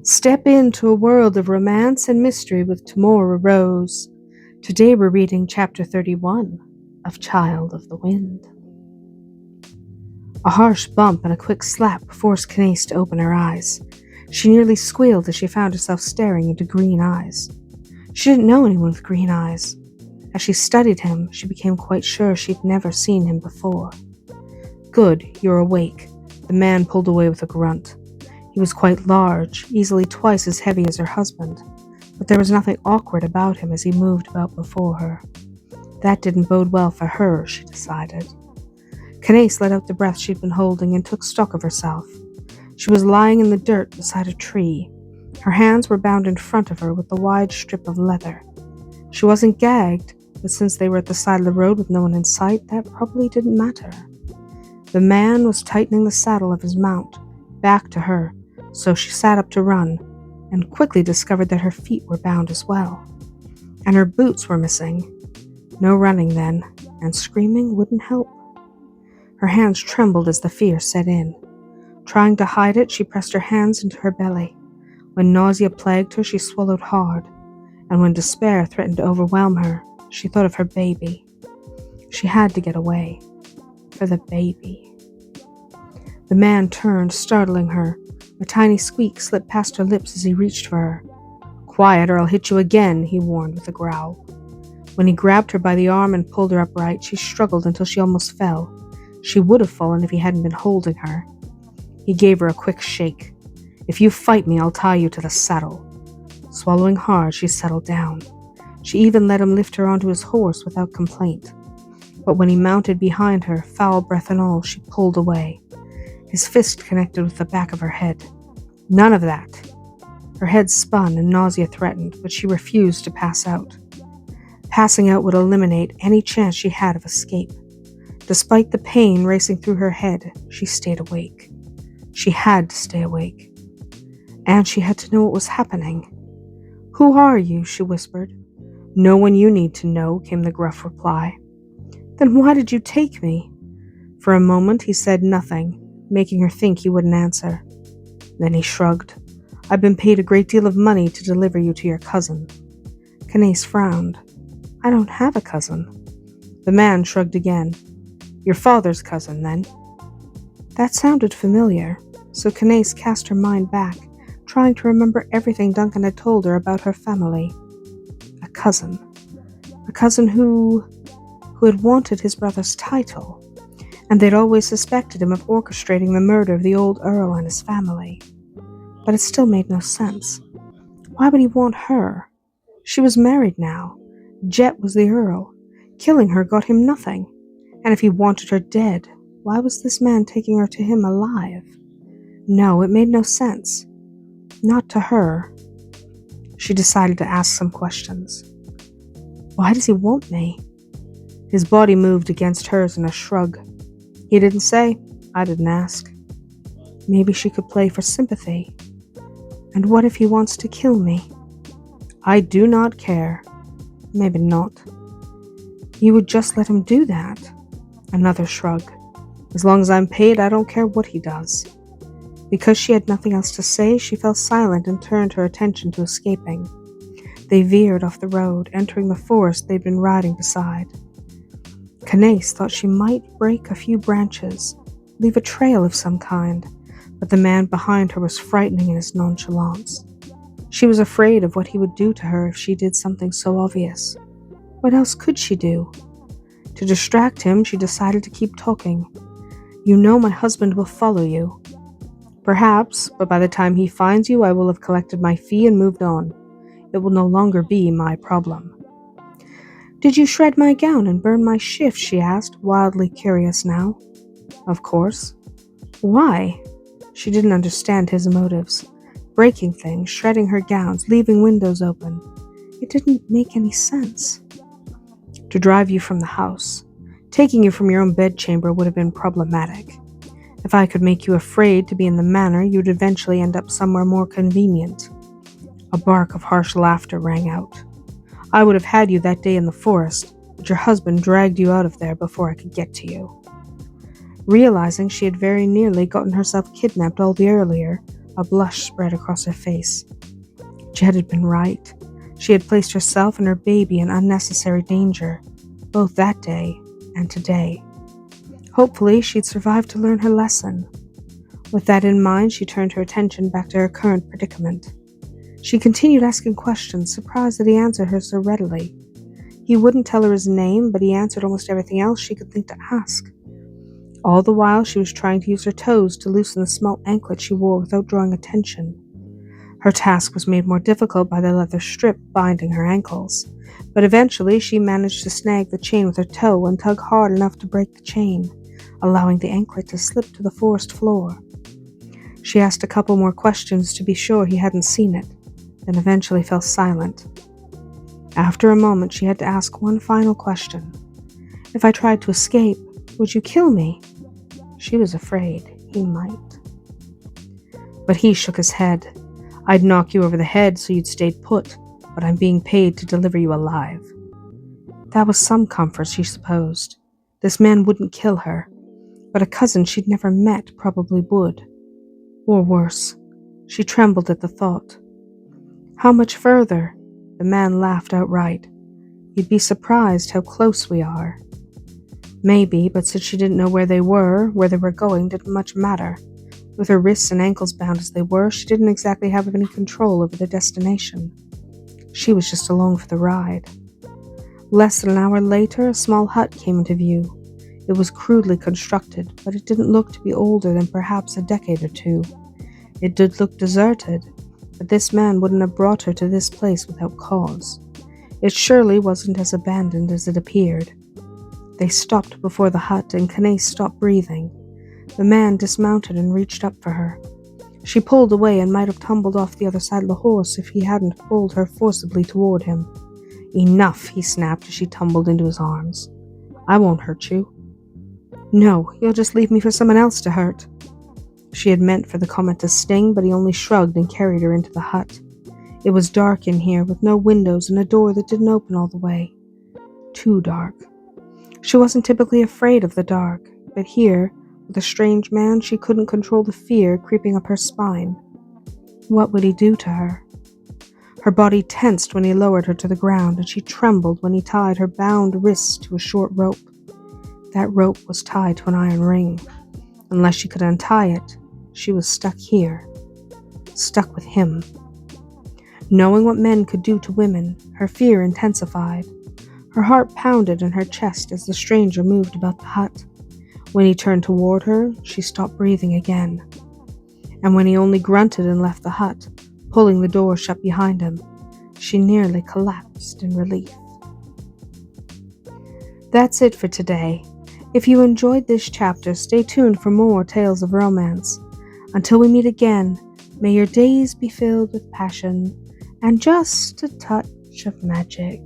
Step into a world of romance and mystery with Tamora Rose. Today we're reading Chapter 31 of Child of the Wind. A harsh bump and a quick slap forced Canace to open her eyes. She nearly squealed as she found herself staring into green eyes. She didn't know anyone with green eyes. As she studied him, she became quite sure she'd never seen him before. "Good, you're awake." The man pulled away with a grunt. He was quite large, easily twice as heavy as her husband, but there was nothing awkward about him as he moved about before her. That didn't bode well for her, she decided. Canace let out the breath she'd been holding and took stock of herself. She was lying in the dirt beside a tree. Her hands were bound in front of her with a wide strip of leather. She wasn't gagged, but since they were at the side of the road with no one in sight, that probably didn't matter. The man was tightening the saddle of his mount, back to her, so she sat up to run, and quickly discovered that her feet were bound as well. And her boots were missing. No running then, and screaming wouldn't help. Her hands trembled as the fear set in. Trying to hide it, she pressed her hands into her belly. When nausea plagued her, she swallowed hard, and when despair threatened to overwhelm her, she thought of her baby. She had to get away. For the baby. The man turned, startling her. A tiny squeak slipped past her lips as he reached for her. "Quiet, or I'll hit you again," he warned with a growl. When he grabbed her by the arm and pulled her upright, she struggled until she almost fell. She would have fallen if he hadn't been holding her. He gave her a quick shake. "If you fight me, I'll tie you to the saddle." Swallowing hard, she settled down. She even let him lift her onto his horse without complaint. But when he mounted behind her, foul breath and all, she pulled away. His fist connected with the back of her head. None of that. Her head spun and nausea threatened, but she refused to pass out. Passing out would eliminate any chance she had of escape. Despite the pain racing through her head, she stayed awake. She had to stay awake. And she had to know what was happening. "Who are you?" she whispered. "No one you need to know," came the gruff reply. "Then why did you take me?" For a moment he said nothing, making her think he wouldn't answer. Then he shrugged. "I've been paid a great deal of money to deliver you to your cousin." Canace frowned. "I don't have a cousin." The man shrugged again. "Your father's cousin, then?" That sounded familiar, so Canace cast her mind back, trying to remember everything Duncan had told her about her family. A cousin. A cousin who had wanted his brother's title, and they'd always suspected him of orchestrating the murder of the old Earl and his family. But it still made no sense. Why would he want her? She was married now. Jett was the Earl. Killing her got him nothing. And if he wanted her dead, why was this man taking her to him alive? No, it made no sense. Not to her. She decided to ask some questions. "Why does he want me?" His body moved against hers in a shrug. "He didn't say. I didn't ask." Maybe she could play for sympathy. "And what if he wants to kill me?" "I do not care." "Maybe not." "You would just let him do that?" Another shrug. "As long as I'm paid, I don't care what he does." Because she had nothing else to say, she fell silent and turned her attention to escaping. They veered off the road, entering the forest they'd been riding beside. Canace thought she might break a few branches, leave a trail of some kind, but the man behind her was frightening in his nonchalance. She was afraid of what he would do to her if she did something so obvious. What else could she do? To distract him, she decided to keep talking. "You know my husband will follow you." "Perhaps, but by the time he finds you, I will have collected my fee and moved on. It will no longer be my problem." "Did you shred my gown and burn my shift?" she asked, wildly curious now. "Of course." "Why?" She didn't understand his motives. Breaking things, shredding her gowns, leaving windows open. It didn't make any sense. "To drive you from the house. Taking you from your own bedchamber would have been problematic. If I could make you afraid to be in the manor, you'd eventually end up somewhere more convenient." A bark of harsh laughter rang out. "I would have had you that day in the forest, but your husband dragged you out of there before I could get to you." Realizing she had very nearly gotten herself kidnapped all the earlier, A blush spread across her face. Jett had been right. She had placed herself and her baby in unnecessary danger, both that day and today. Hopefully, she'd survive to learn her lesson. With that in mind, she turned her attention back to her current predicament. She continued asking questions, surprised that he answered her so readily. He wouldn't tell her his name, but he answered almost everything else she could think to ask. All the while, she was trying to use her toes to loosen the small anklet she wore without drawing attention. Her task was made more difficult by the leather strip binding her ankles, but eventually she managed to snag the chain with her toe and tug hard enough to break the chain, allowing the anklet to slip to the forest floor. She asked a couple more questions to be sure he hadn't seen it, then eventually fell silent. After a moment, she had to ask one final question. If I tried to escape, would you kill me? She was afraid he might. But he shook his head. I'd knock you over the head so you'd stayed put, but I'm being paid to deliver you alive. That was some comfort, she supposed. This man wouldn't kill her, but a cousin she'd never met probably would. Or worse. She trembled at the thought. How much further? The man laughed outright. You'd be surprised how close we are. Maybe, but since she didn't know where they were going didn't much matter. With her wrists and ankles bound as they were, she didn't exactly have any control over their destination. She was just along for the ride. Less than an hour later, a small hut came into view. It was crudely constructed, but it didn't look to be older than perhaps a decade or two. It did look deserted, but this man wouldn't have brought her to this place without cause. It surely wasn't as abandoned as it appeared. They stopped before the hut, and Canace stopped breathing. The man dismounted and reached up for her. She pulled away and might have tumbled off the other side of the horse if he hadn't pulled her forcibly toward him. Enough, he snapped as she tumbled into his arms. I won't hurt you. No, you'll just leave me for someone else to hurt. She had meant for the comment to sting, but he only shrugged and carried her into the hut. It was dark in here, with no windows and a door that didn't open all the way. Too dark. She wasn't typically afraid of the dark, but here, with a strange man, she couldn't control the fear creeping up her spine. What would he do to her? Her body tensed when he lowered her to the ground, and she trembled when he tied her bound wrists to a short rope. That rope was tied to an iron ring. Unless she could untie it, she was stuck here. Stuck with him. Knowing what men could do to women, her fear intensified. Her heart pounded in her chest as the stranger moved about the hut. When he turned toward her, she stopped breathing again. And when he only grunted and left the hut, pulling the door shut behind him, she nearly collapsed in relief. That's it for today. If you enjoyed this chapter, stay tuned for more tales of romance. Until we meet again, may your days be filled with passion and just a touch of magic.